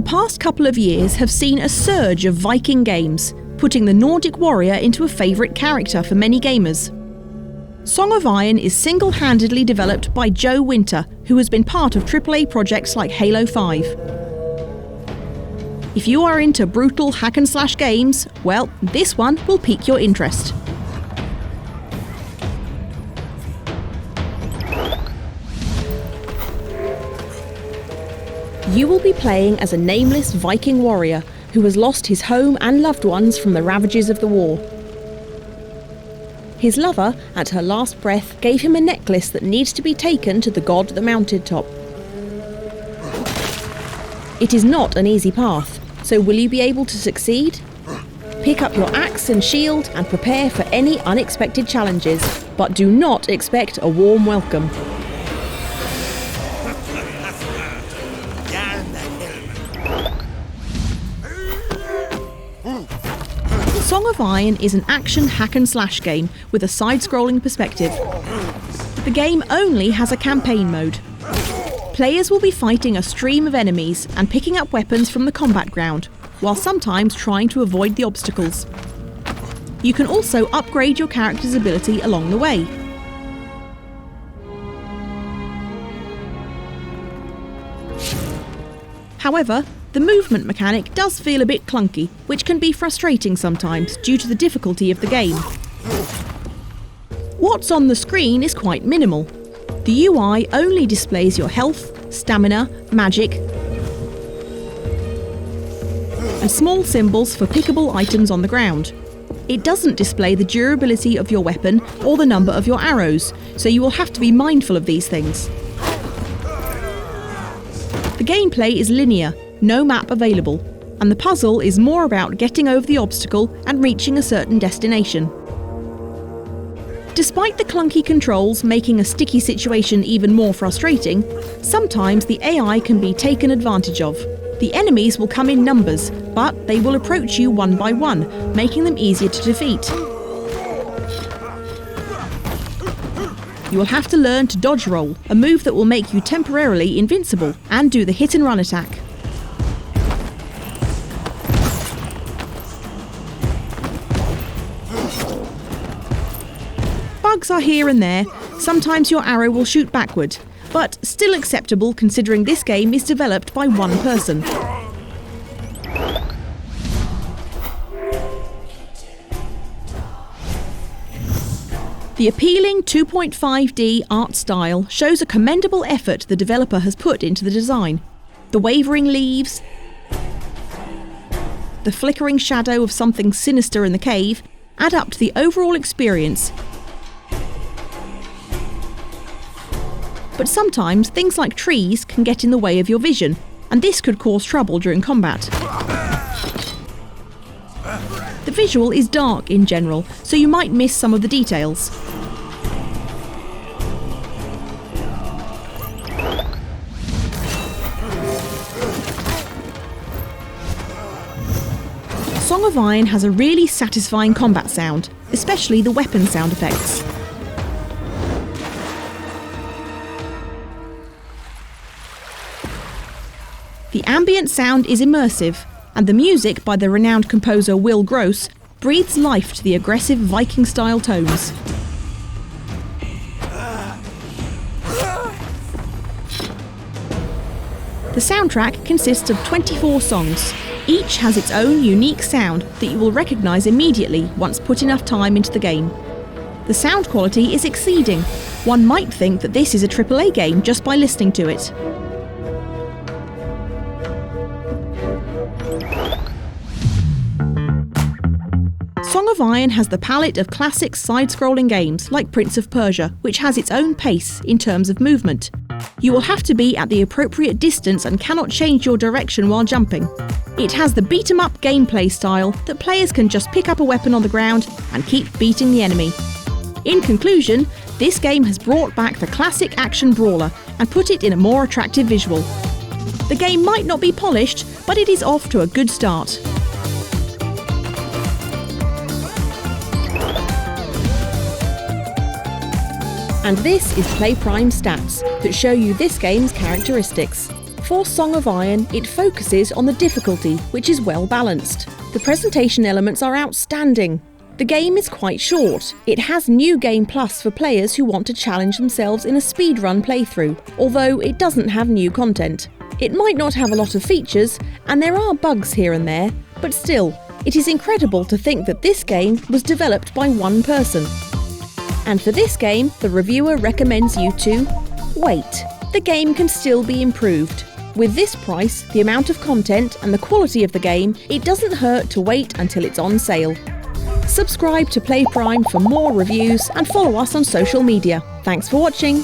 past couple of years have seen a surge of Viking games, putting the Nordic warrior into a favourite character for many gamers. Song of Iron is single-handedly developed by Joe Winter, who has been part of AAA projects like Halo 5. If you are into brutal hack-and-slash games, well, this one will pique your interest. You will be playing as a nameless Viking warrior who has lost his home and loved ones from the ravages of the war. His lover, at her last breath, gave him a necklace that needs to be taken to the god at the mountaintop. It is not an easy path, so will you be able to succeed? Pick up your axe and shield and prepare for any unexpected challenges, but do not expect a warm welcome. Song of Iron is an action hack-and-slash game with a side-scrolling perspective. The game only has a campaign mode. Players will be fighting a stream of enemies and picking up weapons from the combat ground, while sometimes trying to avoid the obstacles. You can also upgrade your character's ability along the way. However, the movement mechanic does feel a bit clunky, which can be frustrating sometimes due to the difficulty of the game. What's on the screen is quite minimal. The UI only displays your health, stamina, magic, and small symbols for pickable items on the ground. It doesn't display the durability of your weapon or the number of your arrows, so you will have to be mindful of these things. The gameplay is linear, no map available, and the puzzle is more about getting over the obstacle and reaching a certain destination. Despite the clunky controls making a sticky situation even more frustrating, sometimes the AI can be taken advantage of. The enemies will come in numbers, but they will approach you one by one, making them easier to defeat. You will have to learn to dodge roll, a move that will make you temporarily invincible, and do the hit and run attack. Bugs are here and there. Sometimes your arrow will shoot backward, but still acceptable considering this game is developed by one person. The appealing 2.5D art style shows a commendable effort the developer has put into the design. The wavering leaves, the flickering shadow of something sinister in the cave add up to the overall experience. But sometimes things like trees can get in the way of your vision, and this could cause trouble during combat. The visual is dark in general, so you might miss some of the details. Song of Iron has a really satisfying combat sound, especially the weapon sound effects. The ambient sound is immersive, and the music by the renowned composer Will Gross breathes life to the aggressive Viking-style tones. The soundtrack consists of 24 songs. Each has its own unique sound that you will recognise immediately once put enough time into the game. The sound quality is exceeding. One might think that this is a AAA game just by listening to it. Song of Iron has the palette of classic side-scrolling games like Prince of Persia, which has its own pace in terms of movement. You will have to be at the appropriate distance and cannot change your direction while jumping. It has the beat-em-up gameplay style that players can just pick up a weapon on the ground and keep beating the enemy. In conclusion, this game has brought back the classic action brawler and put it in a more attractive visual. The game might not be polished, but it is off to a good start. And this is PlayPrime stats that show you this game's characteristics. For Song of Iron, it focuses on the difficulty, which is well balanced. The presentation elements are outstanding. The game is quite short. It has New Game Plus for players who want to challenge themselves in a speedrun playthrough, although it doesn't have new content. It might not have a lot of features, and there are bugs here and there, but still, it is incredible to think that this game was developed by one person. And for this game, the reviewer recommends you to wait. The game can still be improved. With this price, the amount of content and the quality of the game, it doesn't hurt to wait until it's on sale. Subscribe to PlayPrime for more reviews and follow us on social media. Thanks for watching.